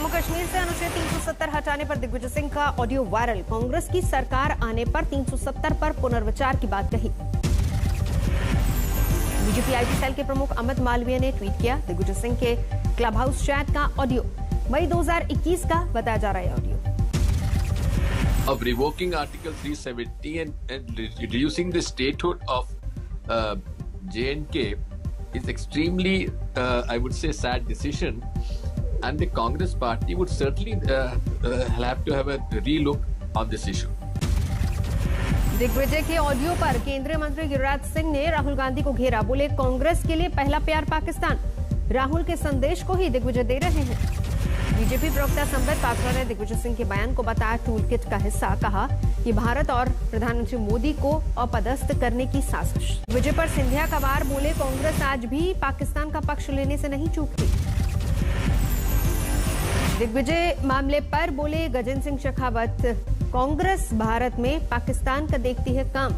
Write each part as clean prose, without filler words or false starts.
जम्मू कश्मीर से अनुच्छेद 370 हटाने पर दिग्विजय सिंह का ऑडियो वायरल। कांग्रेस की सरकार आने पर 370 पर पुनर्विचार की बात कही। बीजेपी आईटी सेल के प्रमुख अमित मालवीय ने ट्वीट किया, दिग्विजय सिंह के क्लब हाउस चैट का ऑडियो मई 2021 का बताया जा रहा है audio. Of revoking Article 370 and reducing the statehood of J&K is extremely, I would say, sad decision, and the Congress party would certainly have to have a relook on this issue. Digvijay के audio पर केंद्रीय मंत्री गिरिराज सिंह ने राहुल गांधी को घेरा। बोले, कांग्रेस के लिए पहला प्यार पाकिस्तान। राहुल के संदेश को ही दिग्विजय दे रहे हैं। बीजेपी प्रवक्ता संबित पात्रा ने दिग्विजय सिंह के बयान को बताया टूल किट का हिस्सा। कहा कि भारत और प्रधानमंत्री मोदी को अपदस्थ करने की साजिश। विजय पर सिंधिया का वार। बोले, कांग्रेस आज भी पाकिस्तान का पक्ष लेने से नहीं चूकती। दिग्विजय मामले पर बोले गजेंद्र सिंह शेखावत, कांग्रेस भारत में पाकिस्तान का देखती है काम।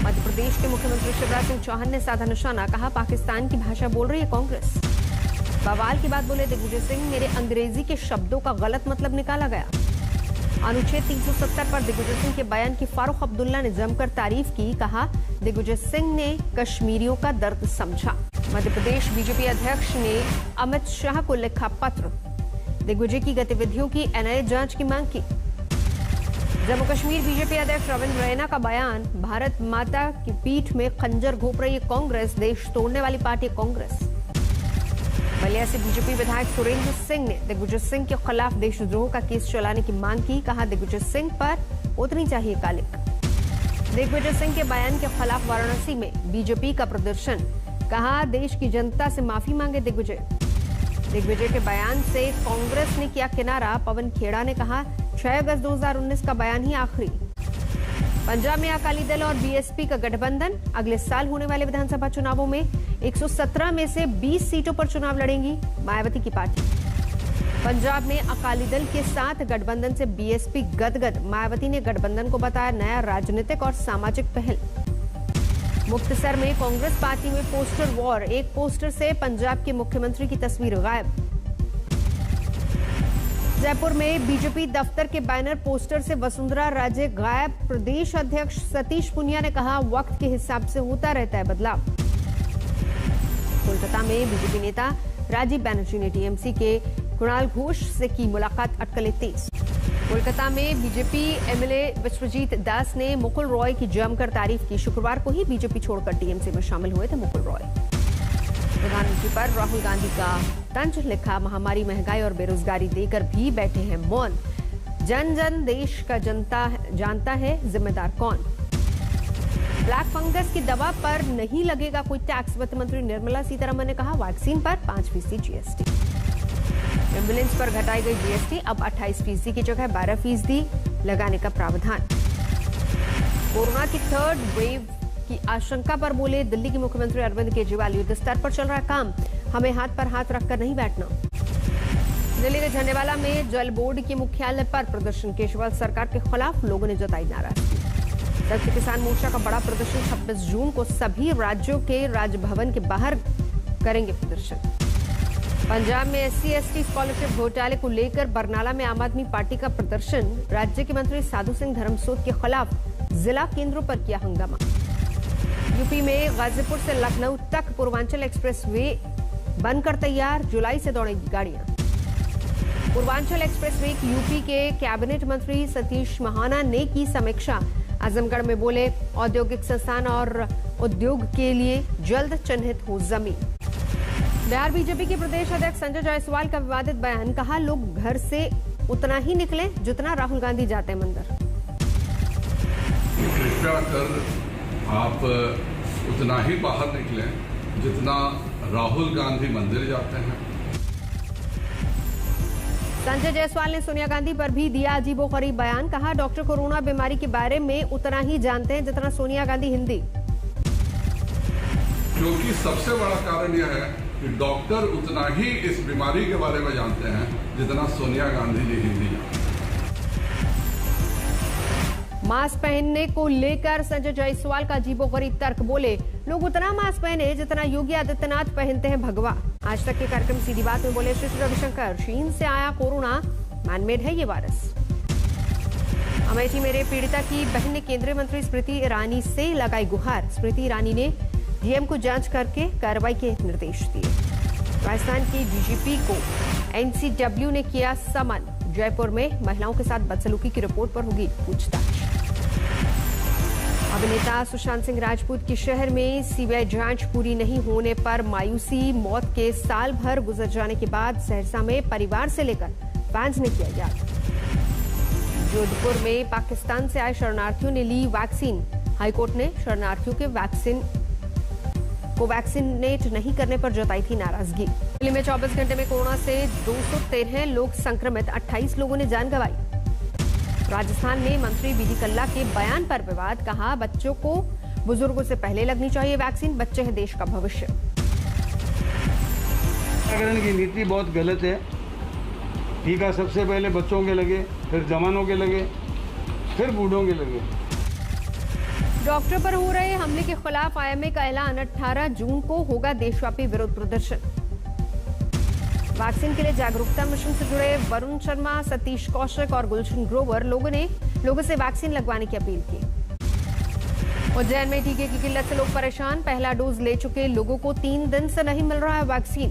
मध्य प्रदेश के मुख्यमंत्री शिवराज सिंह चौहान ने साधा निशाना। कहा, पाकिस्तान की भाषा बोल रही है कांग्रेस। बवाल की बात बोले दिग्विजय सिंह, मेरे अंग्रेजी के शब्दों का गलत मतलब निकाला गया। अनुच्छेद 370 पर दिग्विजय सिंह के बयान की फारूक अब्दुल्ला ने जमकर तारीफ की। कहा, दिग्विजय सिंह ने कश्मीरियों का दर्द समझा। मध्य प्रदेश बीजेपी अध्यक्ष ने अमित शाह को लिखा पत्र। दिग्विजय की गतिविधियों की एनआईए जांच की मांग की। जम्मू कश्मीर बीजेपी अध्यक्ष रविंद्र रैना का बयान, भारत माता की पीठ में खंजर घोंप रही है कांग्रेस, देश तोड़ने वाली पार्टी कांग्रेस। बलिया से बीजेपी विधायक सुरेंद्र सिंह ने दिग्विजय सिंह के खिलाफ देशद्रोह का केस चलाने की मांग की। कहा, दिग्विजय सिंह पर उतनी चाहिए कालिक। दिग्विजय सिंह के बयान के खिलाफ वाराणसी में बीजेपी का प्रदर्शन। कहा, देश की जनता से माफी मांगे दिग्विजय। दिग्विजय के बयान से कांग्रेस ने किया किनारा। पवन खेड़ा ने कहा, 6 अगस्त 2019 का बयान ही आखिरी। पंजाब में अकाली दल और बीएसपी का गठबंधन। अगले साल होने वाले विधानसभा चुनावों में 117 में से 20 सीटों पर चुनाव लड़ेंगी मायावती की पार्टी। पंजाब में अकाली दल के साथ गठबंधन से बीएसपी गदगद। मायावती ने गठबंधन को बताया नया राजनीतिक और सामाजिक पहल। मुक्तसर में कांग्रेस पार्टी में पोस्टर वॉर। एक पोस्टर से पंजाब के मुख्यमंत्री की तस्वीर गायब। जयपुर में बीजेपी दफ्तर के बैनर पोस्टर से वसुंधरा राजे गायब। प्रदेश अध्यक्ष सतीश पुनिया ने कहा, वक्त के हिसाब से होता रहता है बदलाव। कोलकाता में बीजेपी नेता राजीव बैनर्जी ने टीएमसी के कुणाल घोष से की मुलाकात। अटकलें तेज। कोलकाता में बीजेपी एमएलए विश्वजीत दास ने मुकुल रॉय की जमकर तारीफ की। शुक्रवार को ही बीजेपी छोड़कर टीएमसी में शामिल हुए थे मुकुल रॉय। प्रधानमंत्री पर राहुल गांधी का तंज। लिखा, महामारी, महंगाई और बेरोजगारी देकर भी बैठे हैं मौन। जन जन देश का जनता जानता है जिम्मेदार कौन। ब्लैक फंगस की दवा पर नहीं लगेगा कोई टैक्स। वित्त मंत्री निर्मला सीतारमण ने कहा, वैक्सीन पर 5% जीएसटी। एम्बुलेंस पर घटाई गई जीएसटी। अब 28% की जगह 12% लगाने का प्रावधान। कोरोना की 3rd वेव की आशंका पर बोले दिल्ली के मुख्यमंत्री अरविंद केजरीवाल, युद्ध स्तर पर चल रहा है काम, हमें हाथ पर हाथ रखकर नहीं बैठना। दिल्ली के झंडेवाला में जल बोर्ड के मुख्यालय पर प्रदर्शन। केजरीवाल सरकार के खिलाफ लोगों ने जताई नाराजगी। संयुक्त किसान मोर्चा का बड़ा प्रदर्शन। 26 जून को सभी राज्यों के राजभवन के बाहर करेंगे प्रदर्शन। पंजाब में SC/ST स्कॉलरशिप घोटाले को लेकर बरनाला में आम आदमी पार्टी का प्रदर्शन। राज्य के मंत्री साधु सिंह धर्मसोत के खिलाफ जिला केंद्रों पर किया हंगामा। यूपी में गाजीपुर से लखनऊ तक पूर्वांचल एक्सप्रेस वे बनकर तैयार। जुलाई से दौड़ेगी गाड़ियां। पूर्वांचल एक्सप्रेस वे की यूपी के कैबिनेट मंत्री सतीश महाना ने की समीक्षा। आजमगढ़ में बोले, औद्योगिक संस्थान और उद्योग के लिए जल्द चिन्हित हो जमीन। बिहार बीजेपी के प्रदेश अध्यक्ष संजय जायसवाल का विवादित बयान। कहा, लोग घर से उतना ही निकले जितना राहुल गांधी जाते मंदिर। कृपया कर आप उतना ही बाहर निकलें जितना राहुल गांधी मंदिर जाते हैं। संजय जायसवाल ने सोनिया गांधी पर भी दिया अजीबोगरीब बयान। कहा, डॉक्टर कोरोना बीमारी के बारे में उतना ही जानते हैं जितना सोनिया गांधी हिंदी। क्योंकि सबसे बड़ा कारण यह है कि डॉक्टर उतना ही इस बीमारी के बारे में जानते हैं जितना सोनिया गांधी जी हिंदी जानते हैं। मास्क पहनने को लेकर संजय जायसवाल का अजीबोगरीब तर्क, बोले लोग उतना मास्क पहने जितना योगी आदित्यनाथ पहनते हैं भगवा। आज तक के कार्यक्रम सीधी बात में बोले श्री रविशंकर, चीन से आया कोरोना मैनमेड है ये वायरस। अमेठी में रेप पीड़िता की बहन ने केंद्रीय मंत्री स्मृति ईरानी से लगाई गुहार। स्मृति ईरानी ने डीएम को जांच करके कार्रवाई के निर्देश दिए। राजस्थान की डीजीपी को एनसीडब्ल्यू ने किया समन। जयपुर में महिलाओं के साथ बदसलूकी की रिपोर्ट पर होगी पूछताछ। अभिनेता सुशांत सिंह राजपूत की शहर में सीबीआई जांच पूरी नहीं होने पर मायूसी। मौत के साल भर गुजर जाने के बाद सहरसा में परिवार से लेकर फैंस ने किया याद। जोधपुर में पाकिस्तान से आए शरणार्थियों ने ली वैक्सीन। हाईकोर्ट ने शरणार्थियों के वैक्सीनेट नहीं करने पर जताई थी नाराजगी। दिल्ली में 24 घंटे में कोरोना से 213 लोग संक्रमित, 28 लोगों ने जान गंवाई। राजस्थान में मंत्री बीडी कल्ला के बयान पर विवाद, कहा बच्चों को बुजुर्गों से पहले लगनी चाहिए वैक्सीन, बच्चे हैं देश का भविष्य। टीकाकरण की नीति बहुत गलत है। टीका सबसे पहले बच्चों के लगे, फिर जवानों के लगे, फिर बूढ़ों के लगे। डॉक्टर पर हो रहे हमले के खिलाफ आईएमए का ऐलान, 18 जून को होगा देशव्यापी विरोध प्रदर्शन। वैक्सीन के लिए जागरूकता मिशन से जुड़े वरुण शर्मा, सतीश कौशिक और गुलशन ग्रोवर लोगों से वैक्सीन लगवाने की अपील की। उज्जैन में टीके की किल्लत से लोग परेशान, पहला डोज ले चुके लोगों को 3 दिन से नहीं मिल रहा है वैक्सीन।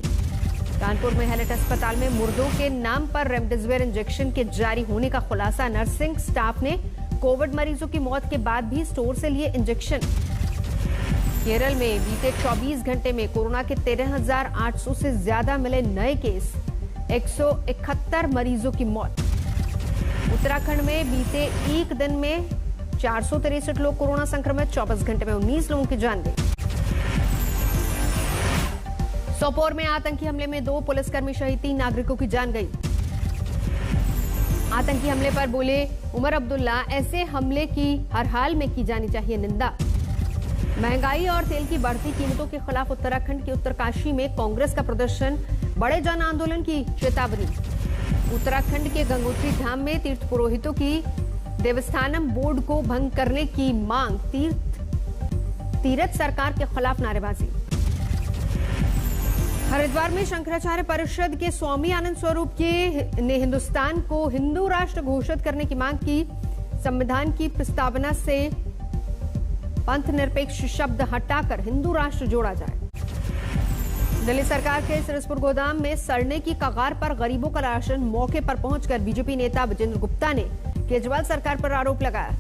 कानपुर में हैलेट अस्पताल में मुर्दों के नाम पर रेमडेसिविर इंजेक्शन के जारी होने का खुलासा। नर्सिंग स्टाफ ने कोविड मरीजों की मौत के बाद भी स्टोर से लिए इंजेक्शन। केरल में बीते 24 घंटे में कोरोना के 13,800 से ज्यादा मिले नए केस, 171 मरीजों की मौत। उत्तराखंड में बीते एक दिन में 463 लोग कोरोना संक्रमित, 24 घंटे में 19 लोगों की जान गई। सोपोर में आतंकी हमले में 2 पुलिसकर्मी शहीद, 3 नागरिकों की जान गई। आतंकी हमले पर बोले उमर अब्दुल्ला, ऐसे हमले की हर हाल में की जानी चाहिए निंदा। महंगाई और तेल की बढ़ती कीमतों के खिलाफ उत्तराखंड के उत्तरकाशी में कांग्रेस का प्रदर्शन, बड़े जन आंदोलन की चेतावनी। उत्तराखंड के गंगोत्री धाम में तीर्थ पुरोहितों की देवस्थानम बोर्ड को भंग करने की मांग, तीर्थ सरकार के खिलाफ नारेबाजी। हरिद्वार में शंकराचार्य परिषद के स्वामी आनंद स्वरूप ने हिंदुस्तान को हिंदू राष्ट्र घोषित करने की मांग की। संविधान की प्रस्तावना से पंथ निरपेक्ष शब्द हटाकर हिंदू राष्ट्र जोड़ा जाए। दिल्ली सरकार के सिरसपुर गोदाम में सड़ने की कगार पर गरीबों का राशन, मौके पर पहुंचकर बीजेपी नेता विजेंद्र गुप्ता ने केजरीवाल सरकार पर आरोप लगाया।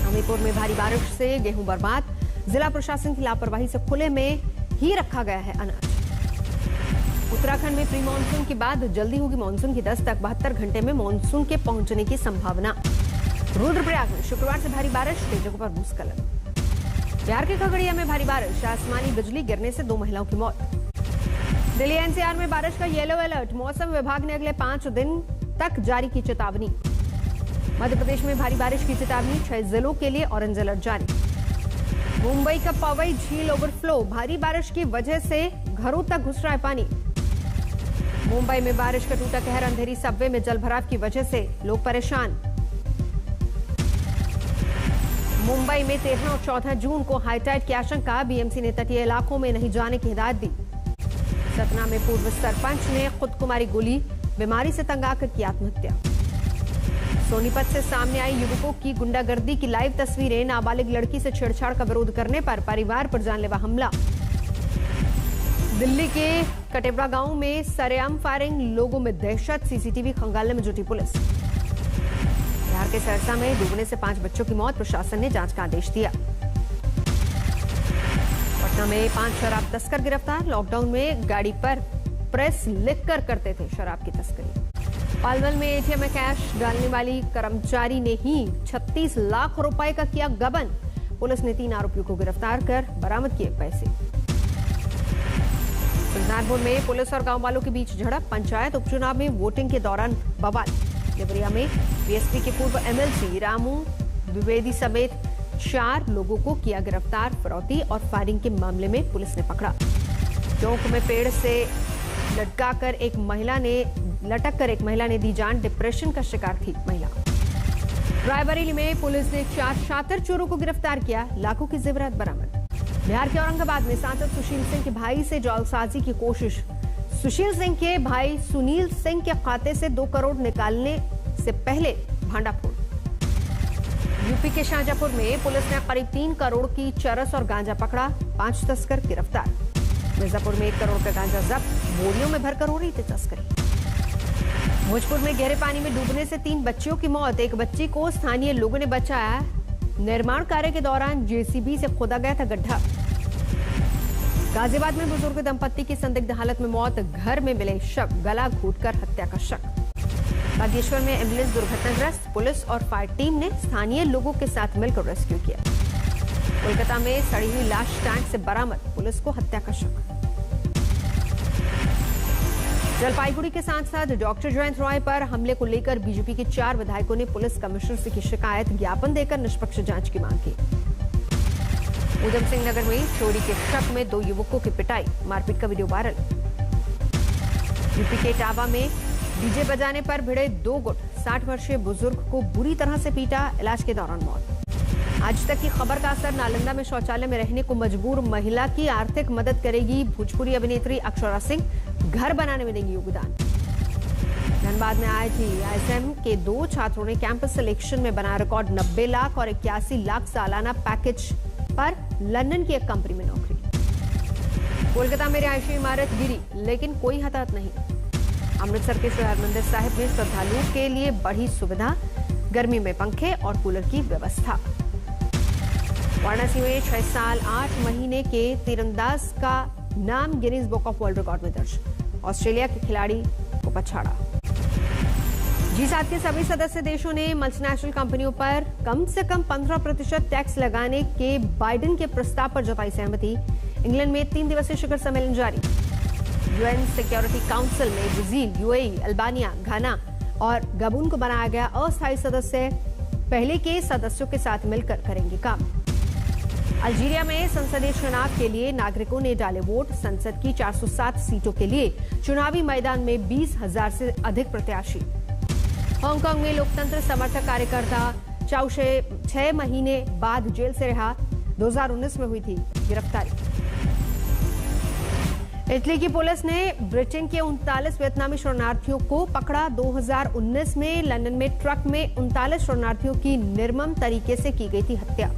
हमीरपुर में भारी बारिश से गेहूं बर्बाद, जिला प्रशासन की लापरवाही से खुले में ही रखा गया है अनाज। उत्तराखंड में प्री मानसून के बाद जल्दी होगी मानसून की दस्तक, 72 घंटे में मानसून के पहुंचने की संभावना। रुद्रप्रयाग में शुक्रवार से भारी बारिश, कई जगहों पर भूस्खलन। बिहार के खगड़िया में भारी बारिश, आसमानी बिजली गिरने से 2 महिलाओं की मौत। दिल्ली एनसीआर में बारिश का येलो अलर्ट, मौसम विभाग ने अगले 5 दिन तक जारी की चेतावनी। मध्य प्रदेश में भारी बारिश की चेतावनी, 6 जिलों के लिए ऑरेंज अलर्ट जारी। मुंबई का पवई झील ओवरफ्लो, भारी बारिश की वजह से घरों तक घुस रहा है पानी। मुंबई में बारिश का टूटा कहर, अंधेरी सबवे में जलभराव की वजह से लोग परेशान। मुंबई में 13 और 14 जून को हाईटाइड की आशंका, बीएमसी ने तटीय इलाकों में नहीं जाने की हिदायत दी। सतना में पूर्व सरपंच ने खुदकुमारी गोली, बीमारी से तंग आकर की आत्महत्या। सोनीपत से सामने आई युवकों की गुंडागर्दी की लाइव तस्वीरें, नाबालिग लड़की से छेड़छाड़ का विरोध करने पर परिवार पर जानलेवा हमला। दिल्ली के कटेबरा गांव में सरेआम फायरिंग, लोगों में दहशत, सीसीटीवी खंगालने में जुटी पुलिस। बिहार के सहरसा में डूबने से 5 बच्चों की मौत, प्रशासन ने जांच का आदेश दिया। पटना में 5 शराब तस्कर गिरफ्तार, लॉकडाउन में गाड़ी पर प्रेस लिखकर करते थे शराब की तस्करी। पालवल में एटीएम में कैश डालने वाली कर्मचारी ने ही 36 लाख रुपए का किया गबन, पुलिस ने 3 आरोपियों को गिरफ्तार कर बरामद किए पैसे। सुल्तानपुर में पुलिस और गांव वालों के बीच झड़प, पंचायत उपचुनाव में वोटिंग के दौरान बवाल। देवरिया में बीएसपी के पूर्व एमएलसी रामू द्विवेदी समेत 4 लोगों को किया गिरफ्तार, फिरौती और फायरिंग के मामले में पुलिस ने पकड़ा। चौक में पेड़ से लटक कर एक महिला ने दी जान, डिप्रेशन का शिकार थी महिला। रायबरेली में पुलिस ने 4 शातिर चोरों को गिरफ्तार किया, लाखों की जेवरात बरामद। बिहार के औरंगाबाद में सांसद सुशील सिंह के भाई से जालसाजी की कोशिश। सुशील सिंह के भाई सुनील सिंह के खाते से 2 करोड़ निकालने से पहले भांडाफोड़। यूपी के शाहजहांपुर में पुलिस ने करीब 3 करोड़ की चरस और गांजा पकड़ा, 5 तस्कर गिरफ्तार। मिर्जापुर में 1 करोड़ का गांजा जब्त, बोरियों में भरकर हो रही थी तस्करी। भोजपुर में गहरे पानी में डूबने से 3 बच्चियों की मौत, एक बच्ची को स्थानीय लोगों ने बचाया। निर्माण कार्य के दौरान जेसीबी से खोदा गया था गड्ढा। गाजियाबाद में बुजुर्ग दंपत्ति की संदिग्ध हालत में मौत, घर में मिले शव, गला घोंटकर हत्या का शक। बागेश्वर में एम्बुलेंस दुर्घटनाग्रस्त, पुलिस और फायर टीम ने स्थानीय लोगों के साथ मिलकर रेस्क्यू किया। कोलकाता में सड़ी हुई लाश टैंक से बरामद, पुलिस को हत्या का शक। जलपाईगुड़ी के सांसद डॉक्टर जयंत रॉय पर हमले को लेकर बीजेपी के 4 विधायकों ने पुलिस कमिश्नर से की शिकायत, ज्ञापन देकर निष्पक्ष जांच की मांग की। उधम सिंह नगर में चोरी के शक में 2 युवकों की पिटाई, मारपीट का वीडियो वायरल। यूपी के इटावा में डीजे बजाने पर भिड़े 2 गुट, 60 वर्षीय बुजुर्ग को बुरी तरह से पीटा, इलाज के दौरान मौत। आज तक की खबर का असर, नालंदा में शौचालय में रहने को मजबूर महिला की आर्थिक मदद करेगी भोजपुरी अभिनेत्री अक्षरा सिंह, घर बनाने में देंगी योगदान। धनबाद में IISM के 2 छात्रों ने कैंपस सिलेक्शन में बनाया रिकॉर्ड, 90 लाख और 81 लाख सालाना पैकेज पर लंदन की एक कंपनी में नौकरी। कोलकाता में रिहायशी इमारत गिरी लेकिन कोई हताहत नहीं। अमृतसर के श्री हरमंदिर साहिब में श्रद्धालुओं के लिए बढ़ी सुविधा, गर्मी में पंखे और कूलर की व्यवस्था। वाराणसी में 6 साल 8 महीने के तीरंदाज का नाम Guinness book of world record में दर्ज, ऑस्ट्रेलिया के खिलाड़ी को पछाड़ा। G7 के सभी सदस्य देशों ने मल्टीनेशनल कंपनियों पर कम से कम 15% टैक्स लगाने के बाइडेन के प्रस्ताव पर जताई सहमति। इंग्लैंड में 3 दिवसीय शिखर सम्मेलन जारी। UN सिक्योरिटी काउंसिल में ब्राजील, UAE, अल्बानिया, घाना और गबून को बनाया गया अस्थायी सदस्य, पहले के सदस्यों के साथ मिलकर करेंगे काम। अल्जीरिया में संसदीय चुनाव के लिए नागरिकों ने डाले वोट, संसद की 407 सीटों के लिए चुनावी मैदान में 20,000 से अधिक प्रत्याशी। हांगकांग में लोकतंत्र समर्थक कार्यकर्ता चाउ 6 महीने बाद जेल से रिहा, 2019 में हुई थी गिरफ्तारी। इटली की पुलिस ने ब्रिटेन के 39 वियतनामी शरणार्थियों को पकड़ा। 2019 में लंदन में ट्रक में 39 शरणार्थियों की निर्मम तरीके से की गई थी हत्या।